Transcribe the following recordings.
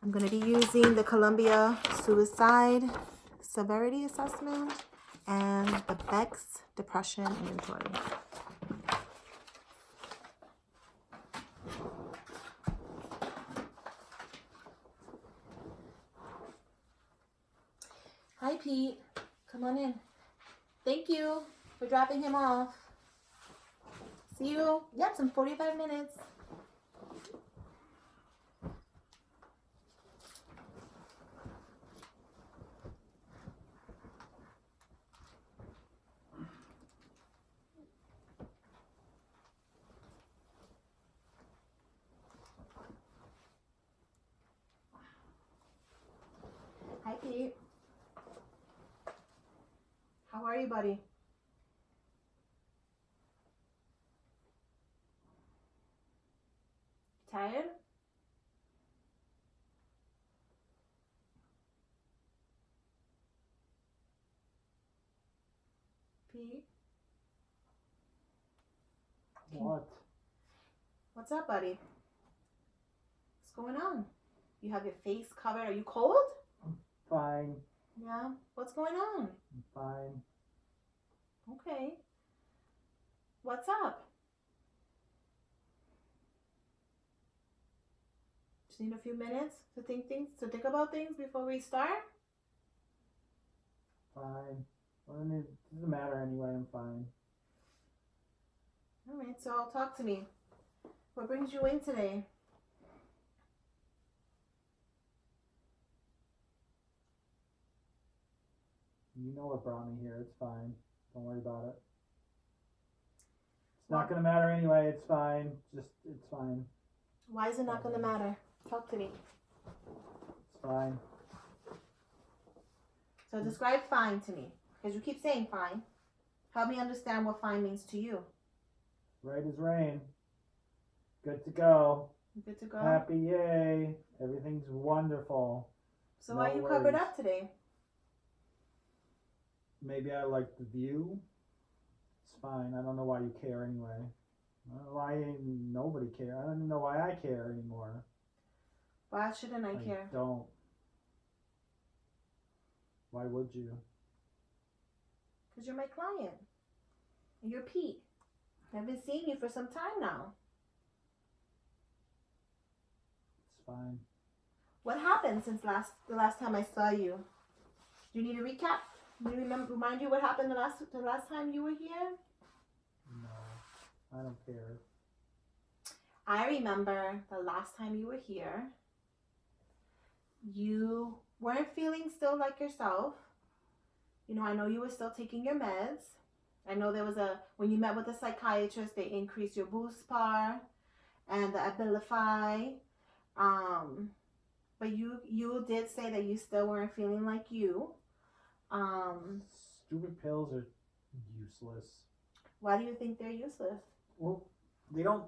I'm going to be using the Columbia Suicide Severity Assessment and the Beck's Depression Inventory. Hi, Pete. Come on in. Thank you for dropping him off. See you, yep, in 45 minutes. Hi, Pete. How are you, buddy? Tired? Pete? What? What's up, buddy? What's going on? You have your face covered. Are you cold? I'm fine. Yeah. What's going on? I'm fine. Okay. What's up? Just need a few minutes to think about things before we start? Fine. Well, I mean, it doesn't matter anyway. I'm fine. All right, so talk to me. What brings you in today? You know what brought me here. It's fine. Don't worry about it. It's not going to matter anyway. It's fine. It's fine. Why is it not going to matter? Talk to me. It's fine. So describe fine to me, because you keep saying fine. Help me understand what fine means to you. Right as rain. Good to go. Good to go? Happy, yay. Everything's wonderful. So why are you covered up today? Maybe I like the view. It's fine. I don't know why you care anyway. I don't know why nobody care. I don't even know why I care anymore. Why shouldn't I care? I don't. Why would you? Because you're my client. And you're Pete. I've been seeing you for some time now. It's fine. What happened since the last time I saw you? Do you need a recap? Do you remind you what happened the last time you were here? No, I don't care. I remember the last time you were here. You weren't feeling still like yourself. You know, I know you were still taking your meds. I know there was when you met with the psychiatrist, they increased your boost par and the Abilify. But you did say that you still weren't feeling like you. Stupid pills are useless. Why do you think they're useless? Well, they don't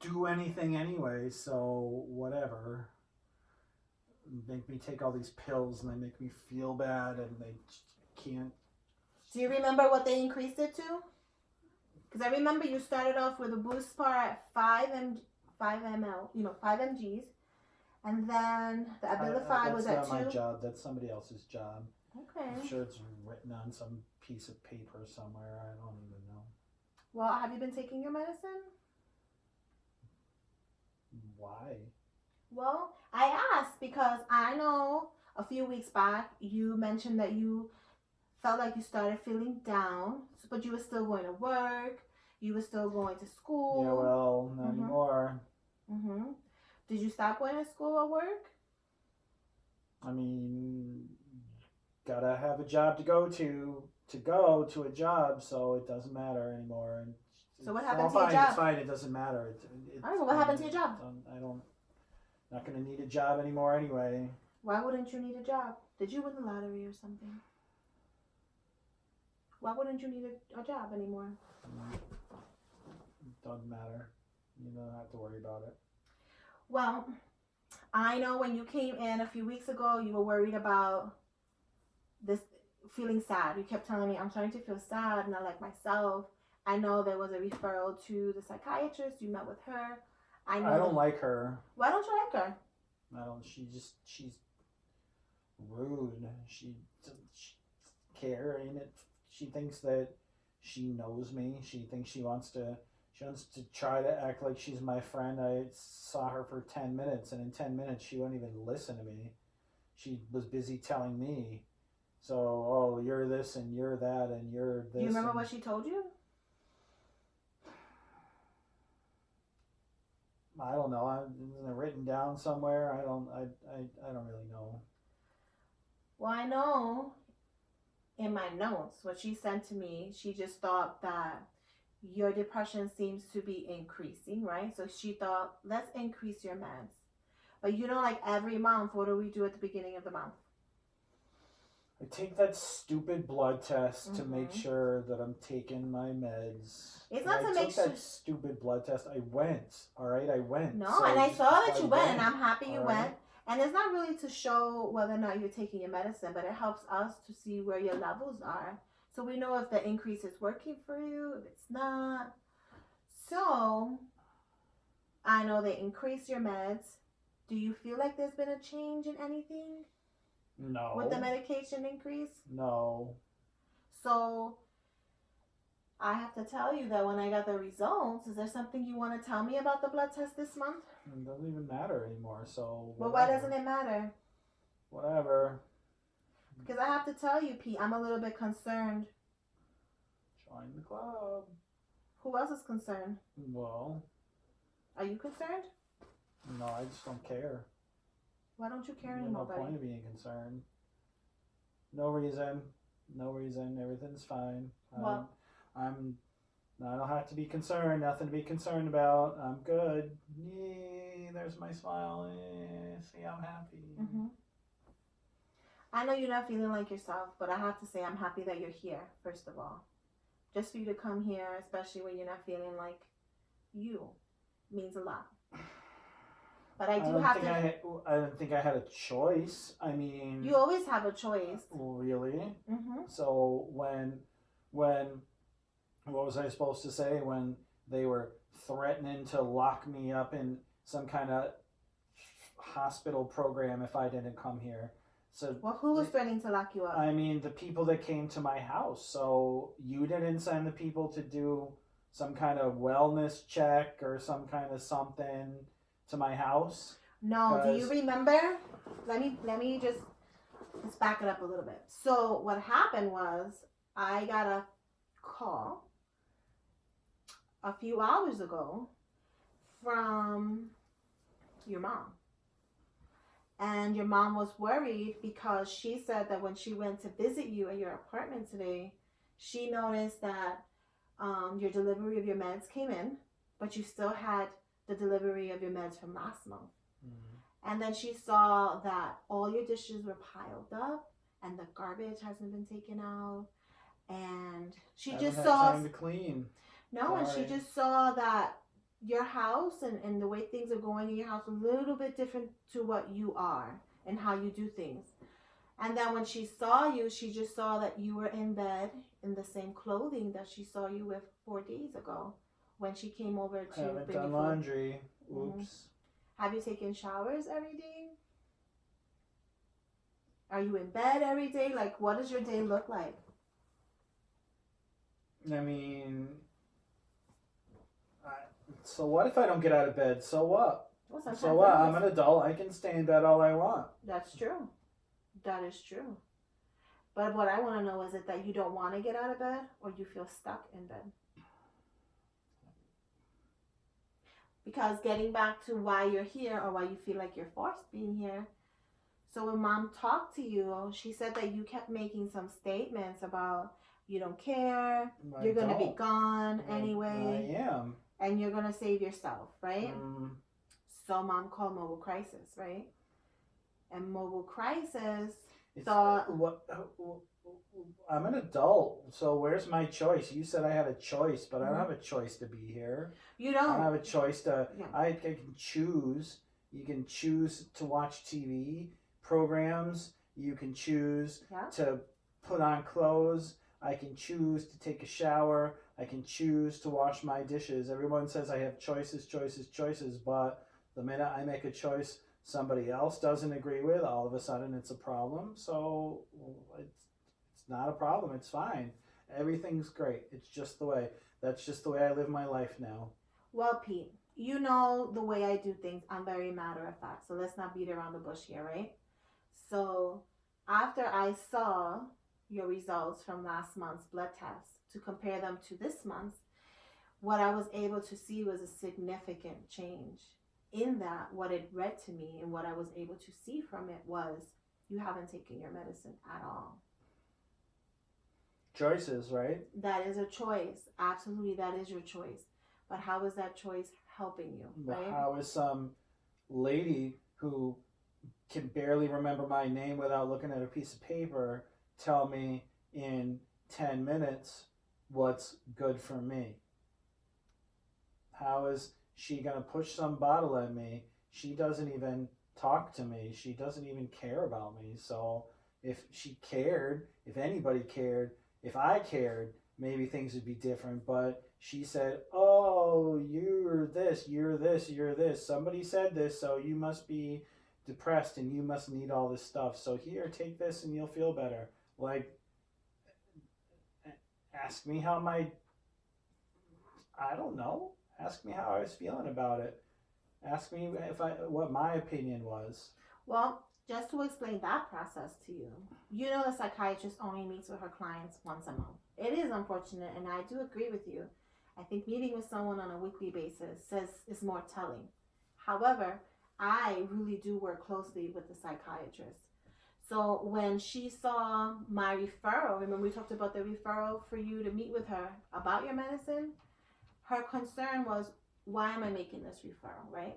do anything anyway, so whatever. Make me take all these pills and they make me feel bad and they can't. Do you remember what they increased it to? Because I remember you started off with a boost par at 5 ml, 5 mgs. And then the Abilify was at 2. That's not my job. That's somebody else's job. Okay. I'm sure it's written on some piece of paper somewhere. I don't even know. Well, have you been taking your medicine? Why? Well, I asked because I know a few weeks back you mentioned that you felt like you started feeling down, but you were still going to work. You were still going to school. Yeah, well, not anymore. Mm-hmm. Did you stop going to school or work? I mean, gotta have a job to go to a job, so it doesn't matter anymore. And so what happened to your job? It's fine. It doesn't matter. All right, well, what happened to your job? Not gonna need a job anymore anyway. Why wouldn't you need a job? Did you win the lottery or something? Why wouldn't you need a job anymore? It doesn't matter. You don't have to worry about it. Well, I know when you came in a few weeks ago, you were worried about this feeling sad. You kept telling me, I'm starting to feel sad, not like myself. I know there was a referral to the psychiatrist. You met with her. I don't like her. Why don't you like her? I don't. She's rude. She care in it. She thinks that she knows me. She thinks she wants to try to act like she's my friend. I saw her for 10 minutes, and in 10 minutes she wouldn't even listen to me. She was busy telling me, so, oh, you're this and you're that and you're this. Do you remember what she told you? I don't know. Isn't it written down somewhere? I don't really know. Well, I know in my notes, what she sent to me, she just thought that your depression seems to be increasing, right? So she thought, let's increase your meds. But you know, like every month, what do we do at the beginning of the month? I take that stupid blood test to make sure that I'm taking my meds. It's not to make sure. I took that stupid blood test. I went. All right, I went. No, so and I saw that you went, and I'm happy you went. Right. And it's not really to show whether or not you're taking your medicine, but it helps us to see where your levels are. So we know if the increase is working for you, if it's not. So I know they increase your meds. Do you feel like there's been a change in anything? No. With the medication increase? No. So I have to tell you that when I got the results, is there something you want to tell me about the blood test this month? It doesn't even matter anymore, so... Well, why doesn't it matter? Whatever. Because I have to tell you, Pete, I'm a little bit concerned. Join the club. Who else is concerned? Well... Are you concerned? No, I just don't care. Why don't you care There's anymore, no buddy? point of being concerned. No reason. No reason. Everything's fine. Well... I don't have to be concerned. Nothing to be concerned about. I'm good. Yay, there's my smile. Yay, see, I'm happy. Mm-hmm. I know you're not feeling like yourself, but I have to say I'm happy that you're here, first of all. Just for you to come here, especially when you're not feeling like you, means a lot. But I don't think I had a choice. I mean... You always have a choice. Really? Mm-hmm. So when... What was I supposed to say when they were threatening to lock me up in some kind of hospital program if I didn't come here? So, well, who was threatening to lock you up? I mean, the people that came to my house. So you didn't send the people to do some kind of wellness check or some kind of something to my house? No. Do you remember? Let me just let's back it up a little bit. So what happened was I got a call a few hours ago from your mom. And your mom was worried because she said that when she went to visit you at your apartment today, she noticed that your delivery of your meds came in, but you still had the delivery of your meds from last month. Mm-hmm. And then she saw that all your dishes were piled up and the garbage hasn't been taken out. And she just saw time to clean. No, sorry. And she just saw that your house and the way things are going in your house a little bit different to what you are and how you do things. And then when she saw you, she just saw that you were in bed in the same clothing that she saw you with 4 days ago when she came over to haven't bring done you laundry. Oops. Mm-hmm. Have you taken showers every day? Are you in bed every day? Like, what does your day look like? I mean, so what if I don't get out of bed? So what? Well, so what? I'm an adult. I can stay in bed all I want. That's true. That is true. But what I want to know is it that you don't want to get out of bed or you feel stuck in bed? Because getting back to why you're here or why you feel like you're forced being here. So when mom talked to you, she said that you kept making some statements about you don't care, you're going to be gone anyway. I am. And you're going to save yourself, right? So mom called Mobile Crisis, right? And Mobile Crisis thought... I'm an adult, so where's my choice? You said I had a choice, but I don't have a choice to be here. You don't? I don't have a choice to... Yeah. I can choose. You can choose to watch TV programs. You can choose to put on clothes. I can choose to take a shower. I can choose to wash my dishes. Everyone says I have choices, but the minute I make a choice somebody else doesn't agree with, all of a sudden it's a problem. So it's not a problem. It's fine. Everything's great. It's just the way. That's just the way I live my life now. Well, Pete, you know the way I do things. I'm very matter of fact. So let's not beat around the bush here, right? So after I saw your results from last month's blood test to compare them to this month's, what I was able to see was a significant change. In that, what it read to me and what I was able to see from it was you haven't taken your medicine at all. Choices, right? That is a choice. Absolutely, that is your choice. But how is that choice helping you, right? How is some lady who can barely remember my name without looking at a piece of paper tell me in 10 minutes what's good for me? How is she going to push some bottle at me? She doesn't even talk to me. She doesn't even care about me. So if she cared, if anybody cared, if I cared, maybe things would be different. But she said, oh, you're this, you're this, you're this. Somebody said this, so you must be depressed and you must need all this stuff. So here, take this and you'll feel better. Like, ask me how I don't know. Ask me how I was feeling about it. Ask me what my opinion was. Well, just to explain that process to you, you know the psychiatrist only meets with her clients once a month. It is unfortunate, and I do agree with you. I think meeting with someone on a weekly basis is more telling. However, I really do work closely with the psychiatrist. So when she saw my referral, remember we talked about the referral for you to meet with her about your medicine? Her concern was, why am I making this referral, right?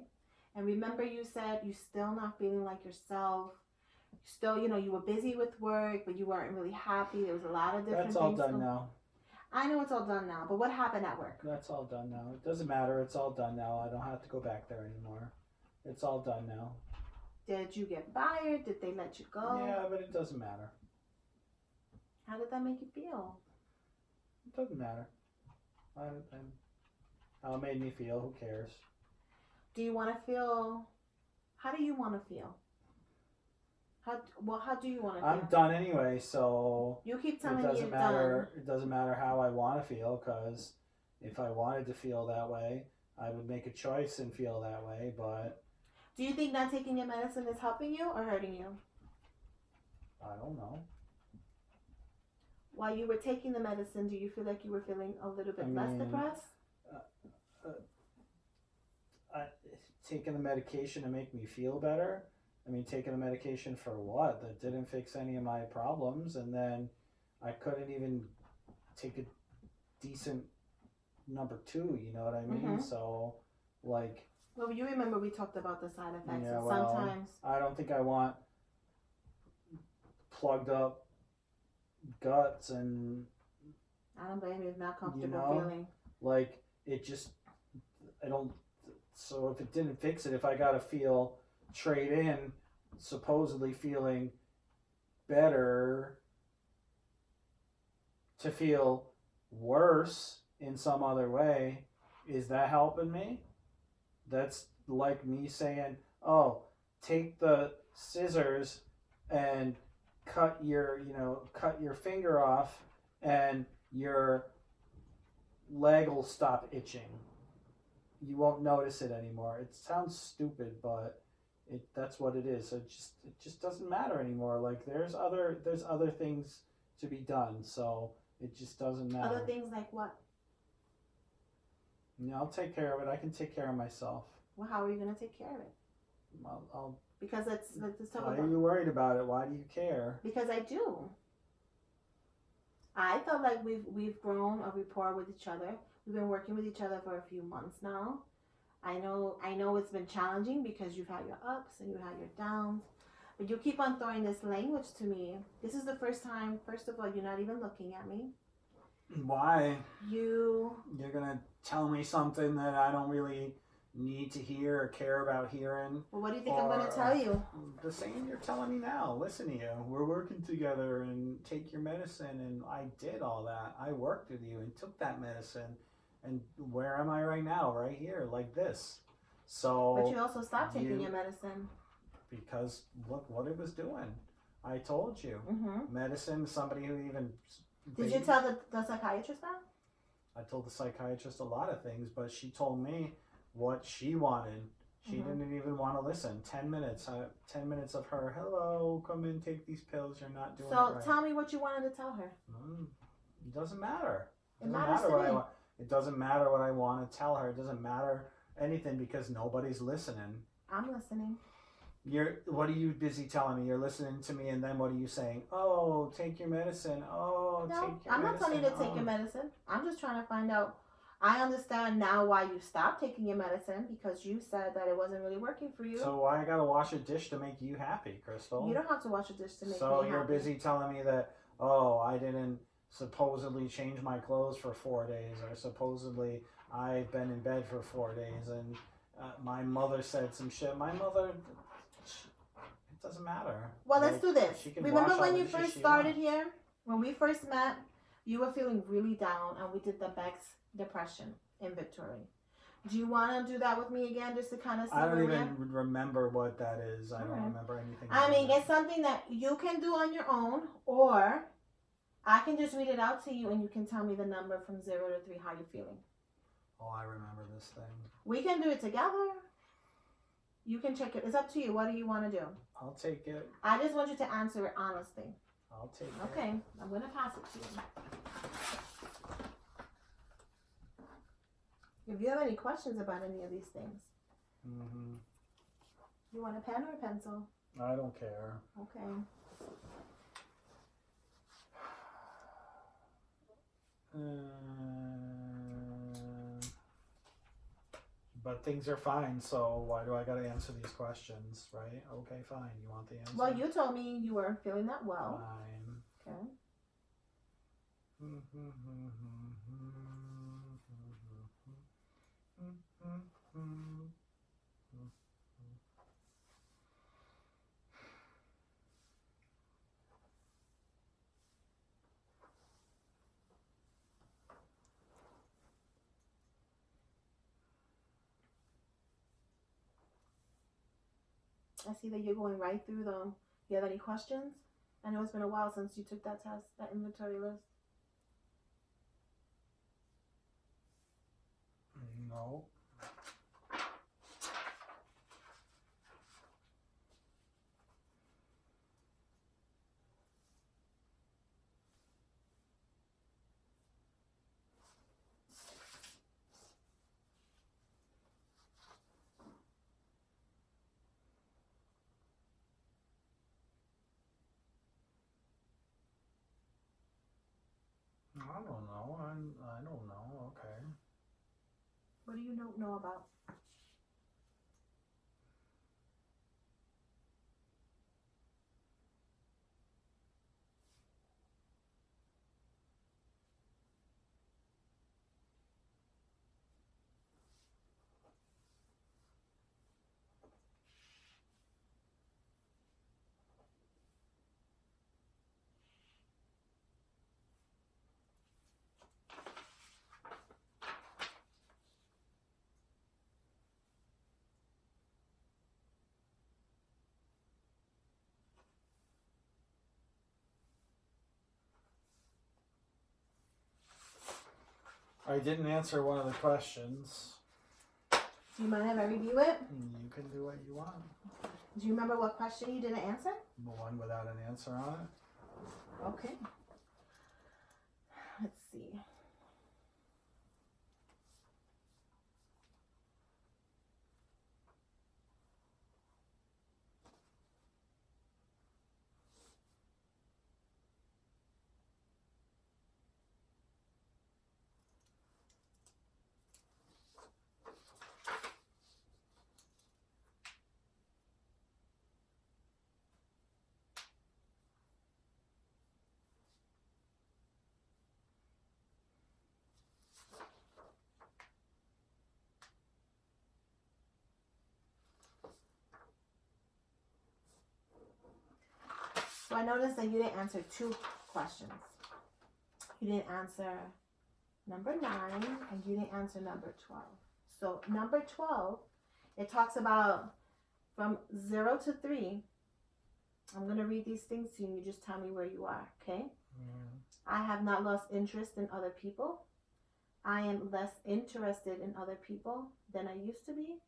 And remember you said you're still not feeling like yourself. Still, you were busy with work, but you weren't really happy. There was a lot of different things. That's all done now. I know it's all done now, but what happened at work? That's all done now. It doesn't matter. It's all done now. I don't have to go back there anymore. It's all done now. Did you get fired? Did they let you go? Yeah, but it doesn't matter. How did that make you feel? It doesn't matter. How it made me feel, who cares? Do you want to feel? How do you want to feel? How do you want to feel? I'm done anyway, so you keep telling me you're done. It doesn't matter how I want to feel, because if I wanted to feel that way, I would make a choice and feel that way. But do you think not taking your medicine is helping you or hurting you? I don't know. While you were taking the medicine, do you feel like you were feeling a little bit less depressed? Taking the medication to make me feel better. I mean, taking the medication for what? That didn't fix any of my problems, and then I couldn't even take a decent number 2, you know what I mean? Mm-hmm. So, like... Well, you remember we talked about the side effects. Yeah, Sometimes... I don't think I want plugged up guts and... I don't blame you. It's not comfortable feeling. Like, it just... I don't... So if it didn't fix it, if I gotta trade in supposedly feeling better to feel worse in some other way, is that helping me? That's like me saying, oh, take the scissors and cut your finger off and your leg will stop itching. You won't notice it anymore. It sounds stupid, but that's what it is. It just doesn't matter anymore. Like there's other things to be done, so it just doesn't matter. Other things like what? I'll take care of it. I can take care of myself. Well, how are you gonna take care of it? I'll because let's talk why about. Are you worried about it? Why do you care? Because I do. I felt like we've grown a rapport with each other. We've been working with each other for a few months now. I know it's been challenging because you've had your ups and you had your downs, but you keep on throwing this language to me. This is the first time, first of all, you're not even looking at me. Why? You're gonna tell me something that I don't really need to hear or care about hearing. Well, what do you think I'm gonna tell you? The same you're telling me now. Listen to you. We're working together and take your medicine, and I did all that. I worked with you and took that medicine. And where am I right now? Right here, like this. So. But you also stopped taking your medicine. because look what it was doing. I told you. Mm-hmm. Medicine, somebody who even... Did you tell the psychiatrist that? I told the psychiatrist a lot of things, but she told me what she wanted. She didn't even want to listen. 10 minutes. 10 minutes of her, hello, come in, take these pills. You're not doing it right. So tell me what you wanted to tell her. It doesn't matter. It matters to me. It doesn't matter what I want to tell her. It doesn't matter anything because nobody's listening. I'm listening. What are you busy telling me? You're listening to me, and then what are you saying? Oh, take your medicine. Oh, no, take your medicine. I'm not telling you to take your medicine. I'm just trying to find out. I understand now why you stopped taking your medicine because you said that it wasn't really working for you. So why I gotta wash a dish to make you happy, Crystal? You don't have to wash a dish to make me happy. So you're busy telling me that, oh, I didn't supposedly change my clothes for 4 days, or supposedly I've been in bed for 4 days, and my mother said some shit. My mother... It doesn't matter. Well, let's do this. Remember when you first started here? When we first met, you were feeling really down, and we did the Beck's depression inventory. Do you want to do that with me again, just to kind of see? I don't even remember what that is. I don't remember anything. I mean, it's something that you can do on your own, or I can just read it out to you, and you can tell me the number from 0 to 3, how you're feeling. Oh, I remember this thing. We can do it together. You can check it. It's up to you. What do you want to do? I'll take it. I just want you to answer it honestly. I'll take it. Okay. I'm going to pass it to you. If you have any questions about any of these things. You want a pen or a pencil? I don't care. Okay. But things are fine, so why do I gotta answer these questions, right? Okay, fine. You want the answer? Well, you told me you weren't feeling that well. Fine. Okay. I see that you're going right through them. Do you have any questions? I know it's been a while since you took that test, that inventory list. No. I don't know. I don't know. Okay. What do you know about? I didn't answer one of the questions. Do you mind if I review it? You can do what you want. Do you remember what question you didn't answer? The one without an answer on it. Okay. Let's see. So I noticed that you didn't answer 2 questions. You didn't answer number 9 and you didn't answer number 12. So number 12, it talks about From 0 to 3, I'm going to read these things to you and you just tell me where you are, okay? I have not lost interest in other people. I am less interested in other people than I used to be.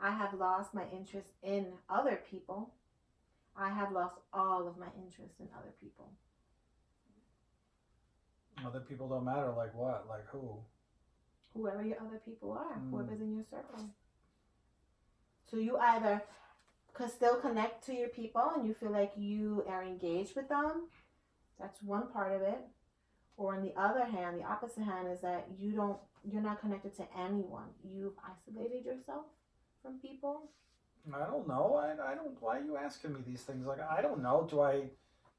I have lost my interest in other people. I have lost all of my interest in other people. Other people don't matter, like what? Like who? Whoever your other people are, whoever's in your circle. So you either could still connect to your people and you feel like you are engaged with them. That's one part of it. Or on the other hand, the opposite hand is that you're not connected to anyone. You've isolated yourself from people. I don't know. I don't. Why are you asking me these things? Like I don't know. Do I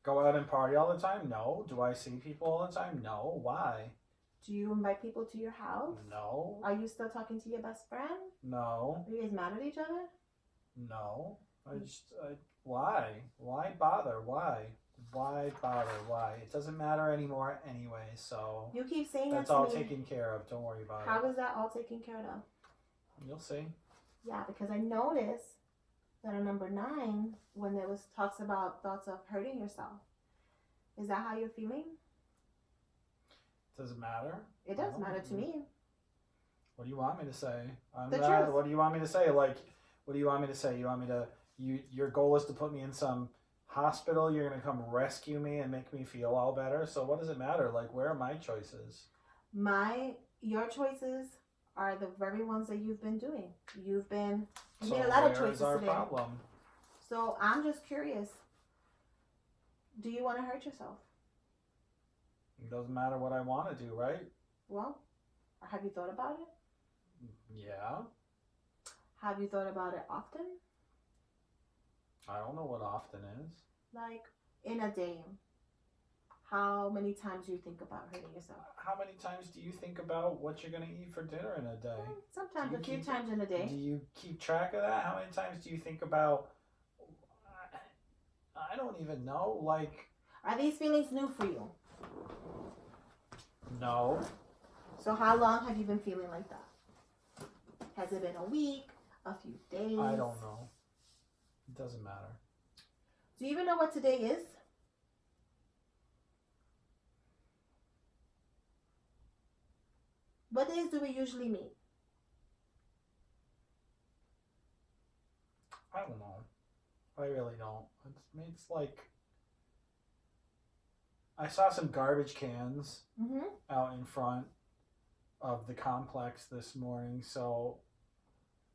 go out and party all the time? No. Do I see people all the time? No. Why? Do you invite people to your house? No. Are you still talking to your best friend? No. Are you guys mad at each other? No. Why? Why bother? Why? Why bother? Why? It doesn't matter anymore anyway, so you keep saying that's that to all me. taken care of. Don't worry about How it. is that all taken care of? You'll see. Yeah, because I noticed that on number 9, when there was talks about thoughts of hurting yourself, is that how you're feeling? Does it matter? It does matter to me. What do you want me to say? The truth. What do you want me to say? Like, what do you want me to say? You want me to? Your goal is to put me in some hospital. You're gonna come rescue me and make me feel all better. So what does it matter? Like, where are my choices? Your choices are the very ones that you've been doing. You made a lot of choices our today. problem? So I'm just curious. Do you want to hurt yourself? It doesn't matter what I want to do, right? Well, have you thought about it? Yeah. Have you thought about it often? I don't know what often is. Like in a day, how many times do you think about hurting yourself? How many times do you think about what you're going to eat for dinner in a day? Sometimes, a few times in a day. Do you keep track of that? How many times do you think about... I don't even know. Like... Are these feelings new for you? No. So how long have you been feeling like that? Has it been a week? A few days? I don't know. It doesn't matter. Do you even know what today is? What days do we usually meet? I don't know. I really don't. It's like... I saw some garbage cans out in front of the complex this morning, so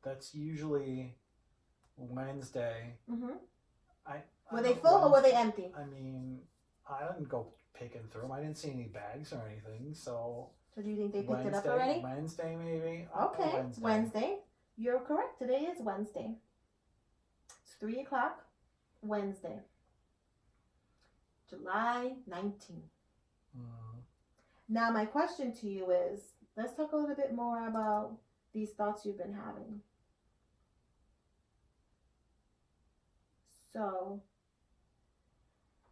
that's usually Wednesday. Were they full or were they empty? I mean, I didn't go picking through them. I didn't see any bags or anything, so... So do you think they picked it up already? Wednesday, maybe. Okay, Wednesday. You're correct. Today is Wednesday. It's 3 o'clock, Wednesday. July 19th. Now my question to you is, let's talk a little bit more about these thoughts you've been having. So,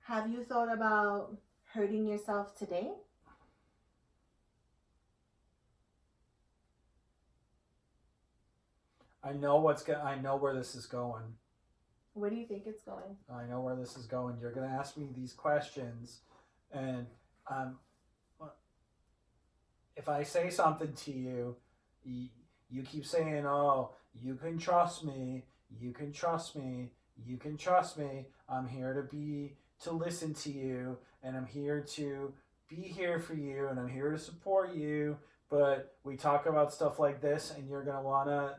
have you thought about hurting yourself today? I know where this is going. Where do you think it's going? I know where this is going. You're going to ask me these questions, and if I say something to you, you keep saying, "Oh, you can trust me. You can trust me. You can trust me. I'm here to listen to you, and I'm here to be here for you, and I'm here to support you." But we talk about stuff like this, and you're going to want to...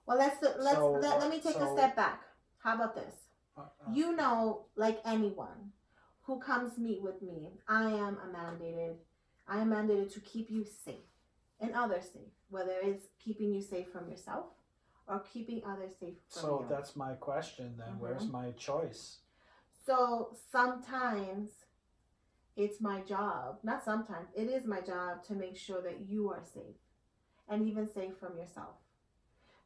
Well, let me take a step back. How about this? You know, like anyone who comes meet with me, I am mandated to keep you safe and others safe, whether it's keeping you safe from yourself or keeping others safe from you. So that's my question then. Where's my choice? So sometimes it's my job, not sometimes, it is my job to make sure that you are safe and even safe from yourself.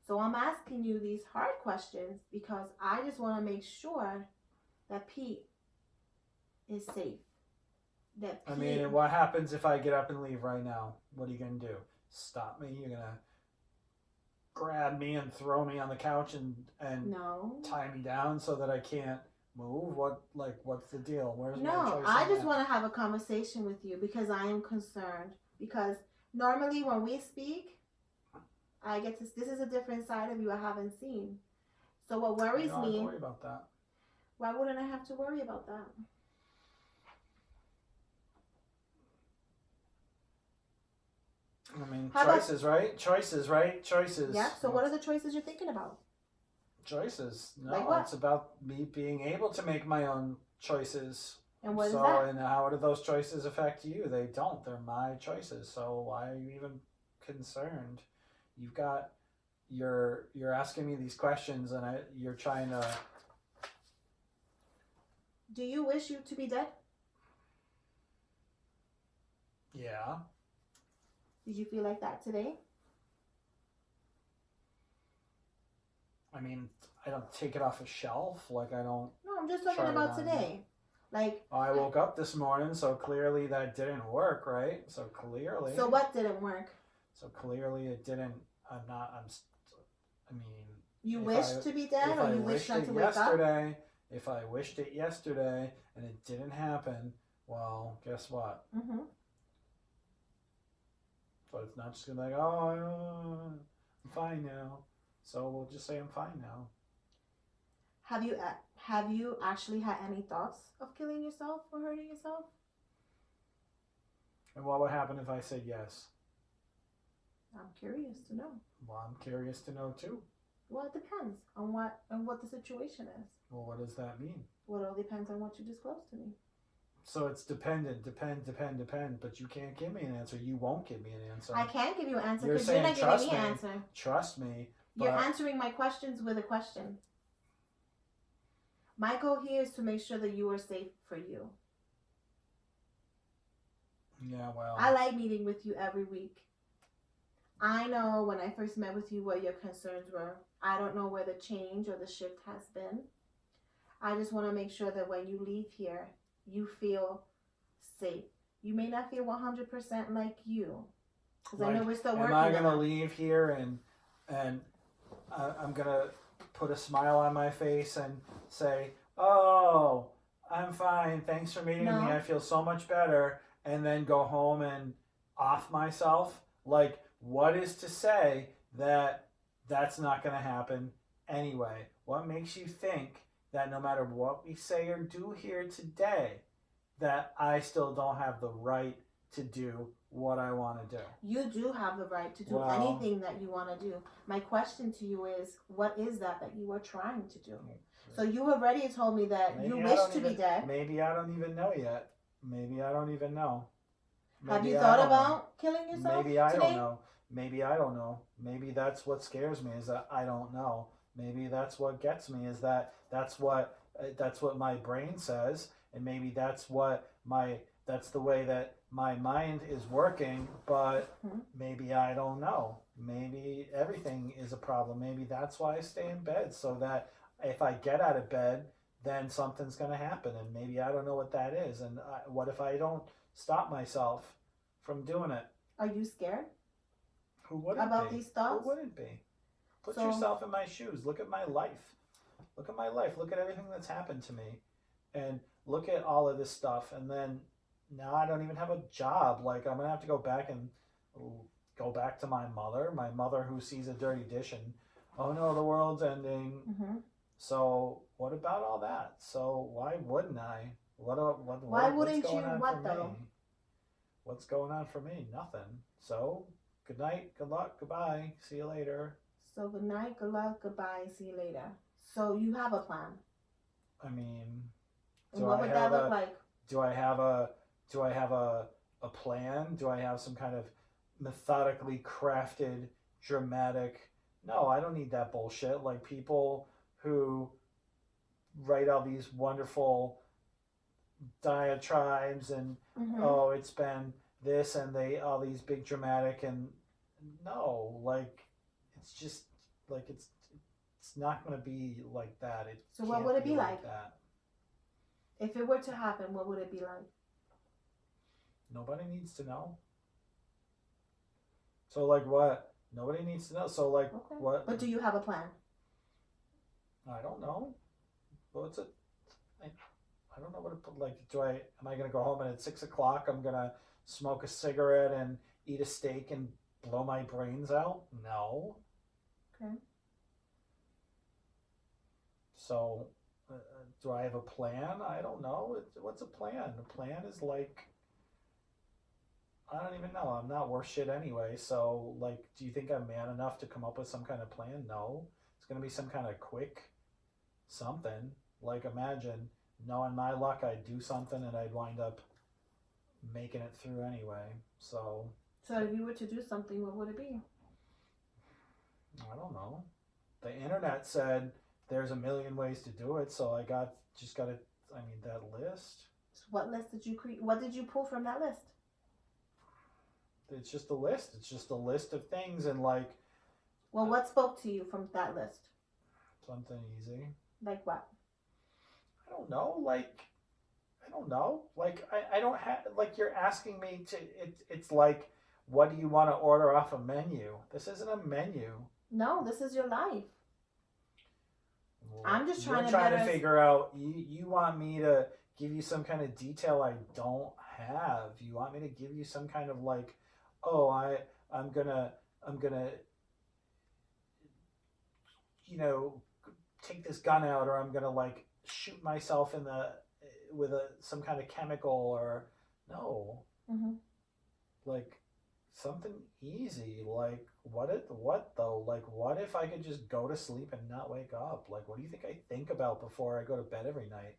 So I'm asking you these hard questions because I just want to make sure that Pete is safe. I mean, and what happens if I get up and leave right now? What are you going to do? Stop me? You're going to grab grab me and throw me on the couch and No. tie me down so that I can't move? What's the deal? Where's my No, choice? I just want to have a conversation with you because I am concerned. Because normally when we speak, I get to. This is a different side of you I haven't seen. So what worries You don't have me? to worry about that. Why wouldn't I have to worry about that? I mean, How about- choices, right? Choices, right? Choices. Yeah. So what are the choices you're thinking about? Choices? No, Like what? it's about me being able to make my own choices. And what is So, that? and how do those choices affect you? They don't. They're my choices. So why are you even concerned? You've got you're asking me these questions, and you're trying to. Do you wish you to be dead? Yeah. Did you feel like that today? I mean, I don't take it off a shelf. Like I don't. No, I'm just talking Try it about on. today. Like. I woke up this morning, so clearly that didn't work, right? So clearly. So what didn't work? So clearly it didn't. I'm not. I mean. You If wish I- to be dead, If or I you wish wished not it to wake up? yesterday, if I wished it yesterday and it didn't happen, well, guess what? Mm-hmm. But it's not just gonna be like, oh, I'm fine now. So we'll just say I'm fine now. Have you actually had any thoughts of killing yourself or hurting yourself? And what would happen if I said yes? I'm curious to know. Well, I'm curious to know too. Well, it depends on what the situation is. Well, what does that mean? Well, it all depends on what you disclose to me. So it's depend, but you can't give me an answer. You won't give me an answer. I can give you an answer You're because you're saying not giving trust me an me. answer. Trust me. You're but- answering my questions with a question. My goal here is to make sure that you are safe for you. Yeah, well. I like meeting with you every week. I know when I first met with you what your concerns were. I don't know where the change or the shift has been. I just want to make sure that when you leave here, you feel safe. You may not feel 100% like you. Because I know we're still working Am I on gonna that. leave here and I'm gonna put a smile on my face and say, "Oh, I'm fine. Thanks for meeting No. me. I feel so much better," and then go home and off myself? Like, what is to say that that's not gonna happen anyway? What makes you think that no matter what we say or do here today, that I still don't have the right to do what I want to do? You do have the right to do Well- anything that you want to do. My question to you is, what is that you are trying to do? So you already told me that you Maybe I wish don't to be even- dead. Maybe I don't even know yet. Maybe I don't even know. Have Maybe you I thought don't know. about killing yourself Maybe I today? don't know. Maybe I don't know. Maybe that's what scares me, is that I don't know. Maybe that's what gets me, is that that's what my brain says, and maybe that's the way that my mind is working, but Mhm. maybe I don't know. Maybe everything is a problem. Maybe that's why I stay in bed, so that if I get out of bed, then something's going to happen, and maybe I don't know what that is. And what if I don't stop myself from doing it? Are you scared Who wouldn't about be? these thoughts? Who wouldn't be? Put So- yourself in my shoes. Look at my life. Look at my life. Look at everything that's happened to me. And look at all of this stuff. And then now I don't even have a job. Like, I'm going to have to go back to my mother who sees a dirty dish and, oh no, the world's ending. Mm-hmm. So what about all that? So why wouldn't I? Why wouldn't what's going you? on What for though? me? What's going on for me? Nothing. So good night, good luck, goodbye, see you later. So good night, good luck, goodbye, see you later. So you have a plan. I mean, And what would that look like? do I have a plan? Do I have some kind of methodically crafted, dramatic? No, I don't need that bullshit. Like people who write all these wonderful diatribes and Mm-hmm. oh, it's been this and all these big dramatic, and no, like it's just like it's not going to be like that. So what can't would it be like? that? If it were to happen, what would it be like? Nobody needs to know. So like what? Nobody needs to know. So like, Okay. what? But do you have a plan? I don't know. What's it? I don't know what it like. Am I gonna go home and at 6 o'clock I'm gonna smoke a cigarette and eat a steak and blow my brains out? No. Okay. So, do I have a plan? I don't know. What's a plan? A plan is like, I don't even know. I'm not worth shit anyway. So, like, do you think I'm man enough to come up with some kind of plan? No. It's gonna be some kind of quick something. Like, imagine knowing my luck, I'd do something and I'd wind up making it through anyway. So if you were to do something, what would it be? I don't know. The internet said there's a million ways to do it, so I just got to. I mean, that list. So what list did you create? What did you pull from that list? It's just a list. It's just a list of things, and like. Well, what spoke to you from that list? Something easy. Like what? I don't know. Like, I don't know. Like, I don't have. Like, you're asking me to. It's like, what do you want to order off a menu? This isn't a menu. No, this is your life. Well, I'm just you're trying to figure out. You want me to give you some kind of detail I don't have. You want me to give you some kind of like, oh, I'm gonna you know, take this gun out, or I'm gonna like shoot myself in the with some kind of chemical, or no. Mm-hmm. Like something easy. Like what though? Like what if I could just go to sleep and not wake up? Like what do you think I think about before I go to bed every night?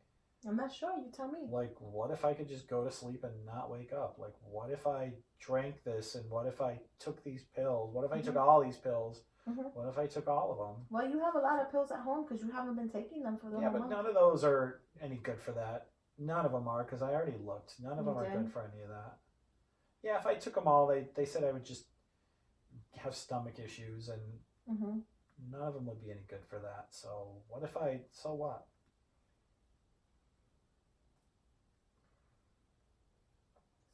I'm not sure. You tell me. Like what if I could just go to sleep and not wake up? Like what if I drank this, and what if I took these pills? What if I took all these pills? Mm-hmm. What if I took all of them? Well, you have a lot of pills at home because you haven't been taking them for the whole month. Yeah, but none of those are any good for that. None of them are, because I already looked. None of them are good for any of that. Yeah, if I took them all, they said I would just have stomach issues, and none of them would be any good for that. So so what?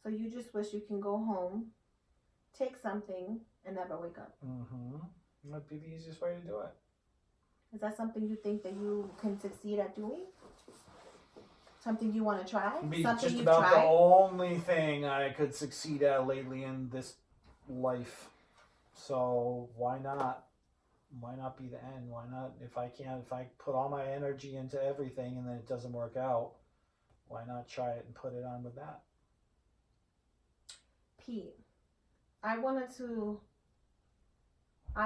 So you just wish you can go home, take something, and never wake up. That'd be the easiest way to do it. Is that something you think that you can succeed at doing? Something you want to try? Be something just you about tried? the only thing I could succeed at lately in this life. So why not? Why not be the end? Why not? If I put all my energy into everything and then it doesn't work out, why not try it and put it on with that? Pete, I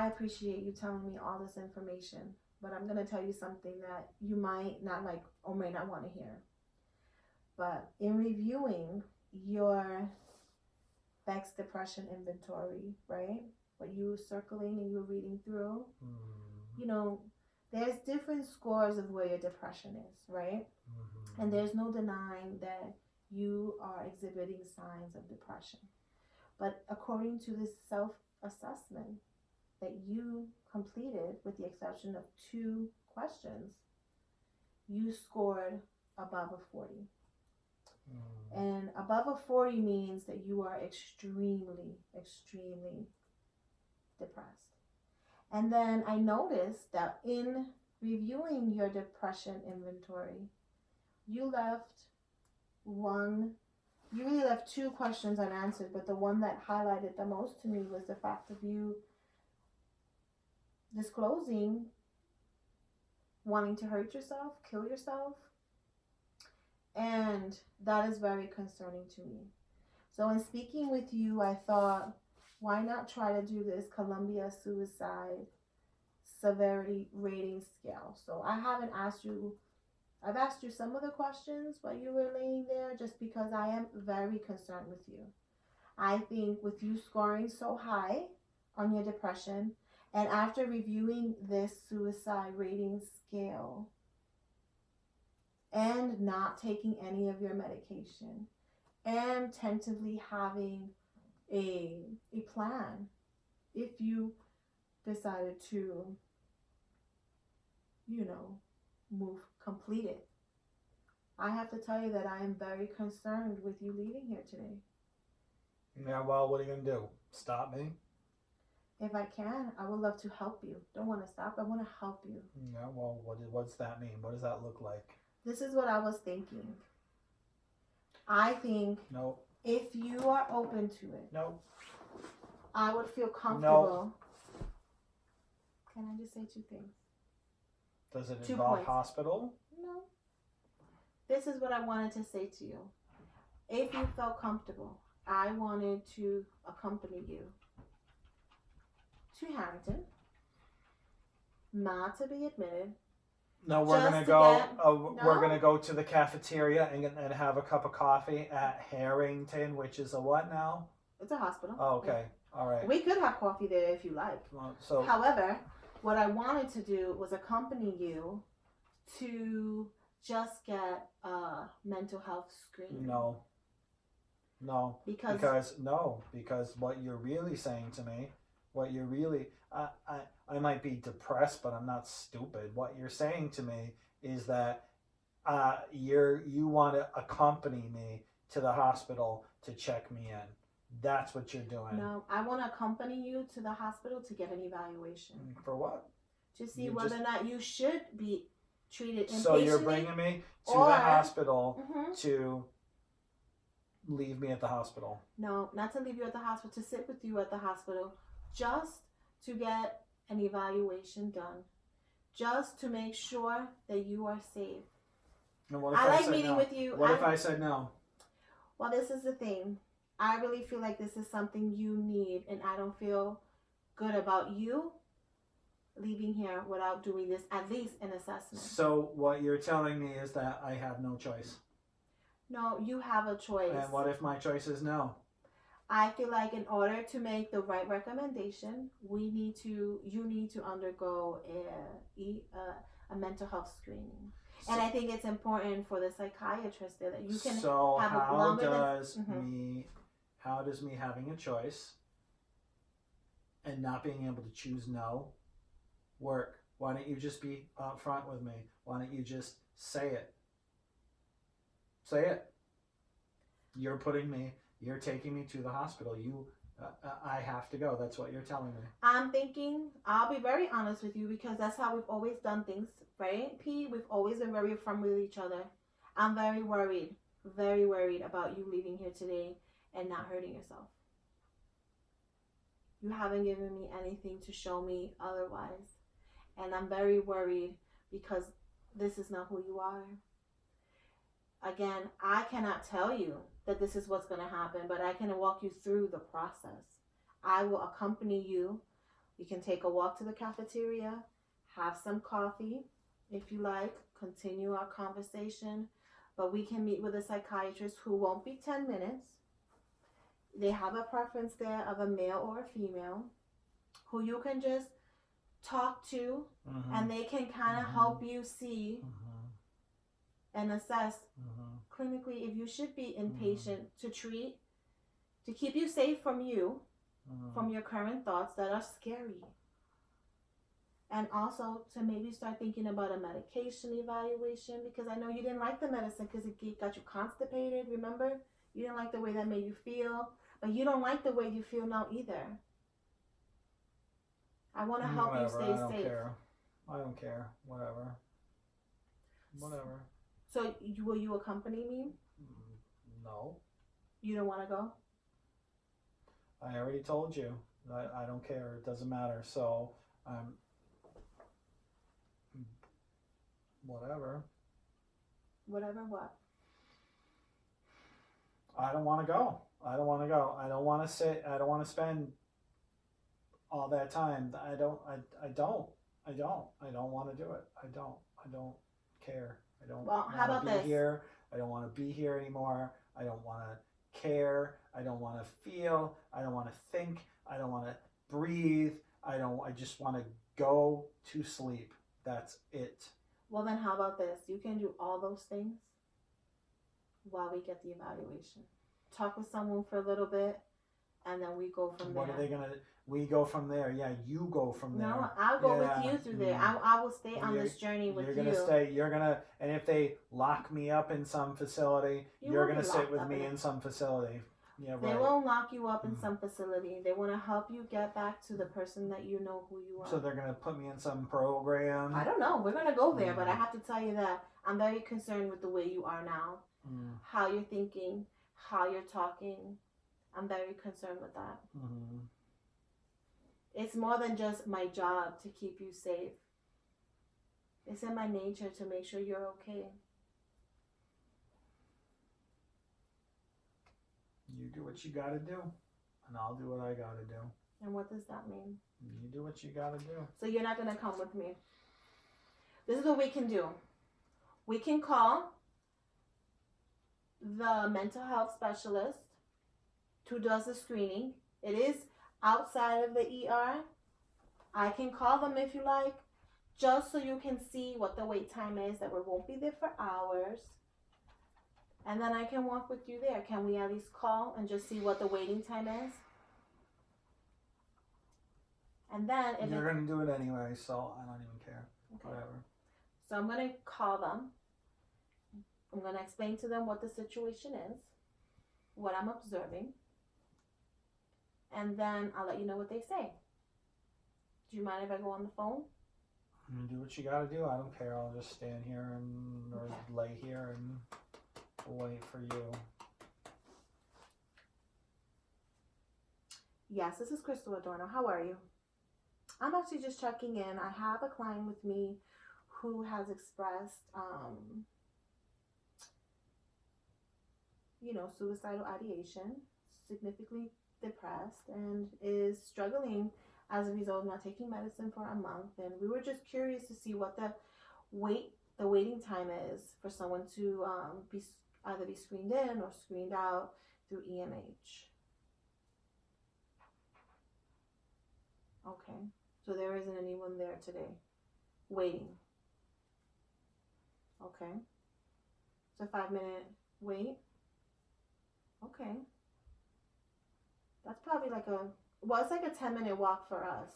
appreciate you telling me all this information, but I'm going to tell you something that you might not like or may not want to hear. But in reviewing your Beck's depression inventory, right? What you were circling and you were reading through, you know, there's different scores of where your depression is, right? And there's no denying that you are exhibiting signs of depression. But according to this self-assessment that you completed, with the exception of 2 questions, you scored above a 40. And above a 40 means that you are extremely, extremely depressed. And then I noticed that in reviewing your depression inventory, you really left 2 questions unanswered, but the one that highlighted the most to me was the fact of you disclosing wanting to hurt yourself, kill yourself. And that is very concerning to me. So in speaking with you, I thought, why not try to do this Columbia Suicide Severity Rating Scale? So I've asked you some of the questions while you were laying there, just because I am very concerned with you. I think with you scoring so high on your depression, and after reviewing this suicide rating scale, and not taking any of your medication, and tentatively having a plan if you decided to, complete it. I have to tell you that I am very concerned with you leaving here today. Yeah, well, what are you going to do? Stop me? If I can, I would love to help you. Don't want to stop. I want to help you. Yeah, well, what's that mean? What does that look like? This is what I was thinking. I think No. if you are open to it, No. I would feel comfortable. No. Can I just say two things? Does it 2 involve points. hospital? No. This is what I wanted to say to you. If you felt comfortable, I wanted to accompany you to Harrington, not to be admitted. No, we're Just gonna to go. get- We're No. gonna go to the cafeteria and have a cup of coffee at Harrington, which is a what now? It's a hospital. Oh, okay, all right. We could have coffee there if you like. So However, what I wanted to do was accompany you to just get a mental health screening. no. Because what you're really saying to me, I might be depressed, but I'm not stupid. What you're saying to me is that you want to accompany me to the hospital to check me in. That's what you're doing. No, I want to accompany you to the hospital to get an evaluation. For what? To see whether or not you should be treated inpatiently. So you're bringing me to the hospital to leave me at the hospital. No, not to leave you at the hospital, to sit with you at the hospital, just to get an evaluation done, just to make sure that you are safe. And what if I like said meeting no? with you. What if I said no? Well, this is the thing. I really feel like this is something you need, and I don't feel good about you leaving here without doing this, at least an assessment. So what you're telling me is that I have no choice. No, you have a choice. And what if my choice is no? I feel like in order to make the right recommendation, you need to undergo a mental health screening. And I think it's important for the psychiatrist there that you can so have how a longer does than, how does me having a choice and not being able to choose no work? Why don't you just be upfront with me? Why don't you just say it? Say it. You're taking me to the hospital. I have to go. That's what you're telling me. I'm thinking, I'll be very honest with you because that's how we've always done things, right, P? We've always been very upfront with each other. I'm very worried about you leaving here today and not hurting yourself. You haven't given me anything to show me otherwise. And I'm very worried because this is not who you are. Again, I cannot tell you that this is what's going to happen, but I can walk you through the process. I will accompany you. You can take a walk to the cafeteria, have some coffee if you like, continue our conversation, but we can meet with a psychiatrist who won't be 10 minutes. They have a preference there of a male or a female who you can just talk to, and they can kind of help you see and assess clinically if you should be inpatient to treat, to keep you safe from from your current thoughts that are scary. And also to maybe start thinking about a medication evaluation, because I know you didn't like the medicine because it got you constipated, remember? You didn't like the way that made you feel, but you don't like the way you feel now either. I want to help you stay safe. I don't care. Whatever. So will you accompany me? No. You don't want to go? I already told you. I don't care. It doesn't matter. So, whatever. Whatever what? I don't want to go. I don't want to go. I don't want to sit. I don't want to spend all that time. I don't want to do it. I don't care. I don't want to be here. I don't want to be here anymore. I don't want to care. I don't want to feel. I don't want to think. I don't want to breathe. I just want to go to sleep. That's it. Well, then how about this? You can do all those things while we get the evaluation. Talk with someone for a little bit, and then we go from there. What are they going to... We go from there. Yeah, you go from there. No, I'll go with you through there. I will stay on this journey with you. You're going to stay. You're going to... And if they lock me up in some facility, you're going to sit with me in some facility. Yeah, They right. won't lock you up in some facility. They want to help you get back to the person that you know who you are. So they're gonna put me in some program. I don't know. We're going to go there, but I have to tell you that I'm very concerned with the way you are now, how you're thinking, how you're talking. I'm very concerned with that. Mm-hmm. It's more than just my job to keep you safe. It's in my nature to make sure you're okay. You do what you gotta do, and I'll do what I gotta do. And what does that mean? You do what you gotta do. So you're not going to come with me. This is what we can do. We can call the mental health specialist who does the screening. It is outside of the ER. I can call them if you like, just so you can see what the wait time is, that we won't be there for hours. And then I can walk with you there. Can we at least call and just see what the waiting time is? And then if you're gonna do it anyway, so I don't even care. Okay. Whatever. So I'm gonna call them. I'm gonna explain to them what the situation is, what I'm observing, and then I'll let you know what they say. Do you mind if I go on the phone? You do what you gotta do. I don't care. I'll just stand here and or lay here and wait for you. Yes, this is Crystal Adorno. How are you? I'm actually just checking in. I have a client with me who has expressed, suicidal ideation, significantly depressed, and is struggling as a result of not taking medicine for a month. And we were just curious to see what the waiting time is for someone to either be screened in or screened out through EMH. Okay. So there isn't anyone there today waiting. Okay. It's a 5-minute wait. Okay. That's probably it's like a 10-minute walk for us.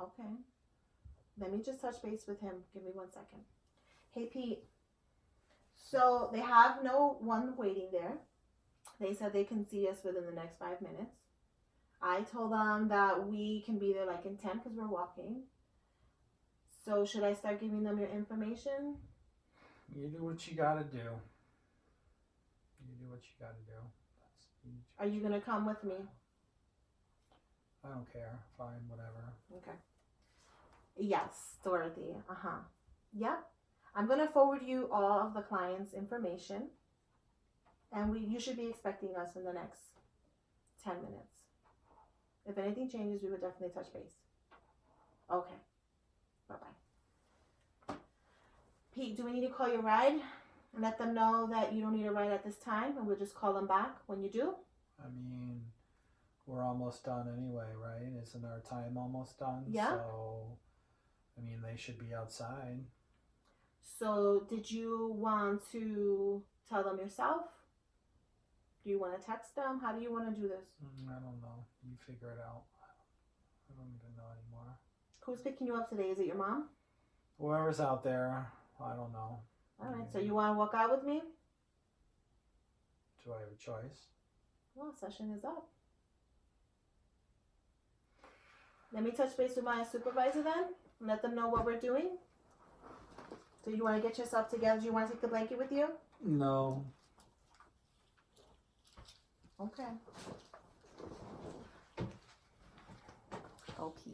Okay. Let me just touch base with him. Give me 1 second. Hey, Pete. So they have no one waiting there. They said they can see us within the next 5 minutes. I told them that we can be there in 10 because we're walking. So should I start giving them your information? You do what you gotta do. You do what you gotta do. Are you going to come with me? I don't care. Fine, whatever. Okay. Yes, Dorothy. Yep. I'm going to forward you all of the client's information. And you should be expecting us in the next 10 minutes. If anything changes, we would definitely touch base. Okay. Bye-bye. Pete, do we need to call your ride and let them know that you don't need a ride at this time, and we'll just call them back when you do? I mean, we're almost done anyway, right? Isn't our time almost done? Yeah. So, I mean, they should be outside. So, did you want to tell them yourself? Do you want to text them? How do you want to do this? I don't know. You figure it out. I don't even know anymore. Who's picking you up today? Is it your mom? Whoever's out there, I don't know. All right. So you want to walk out with me? Do I have a choice? Well, session is up. Let me touch base with my supervisor then and let them know what we're doing. So you want to get yourself together? Do you want to take the blanket with you? No. Okay. Okay.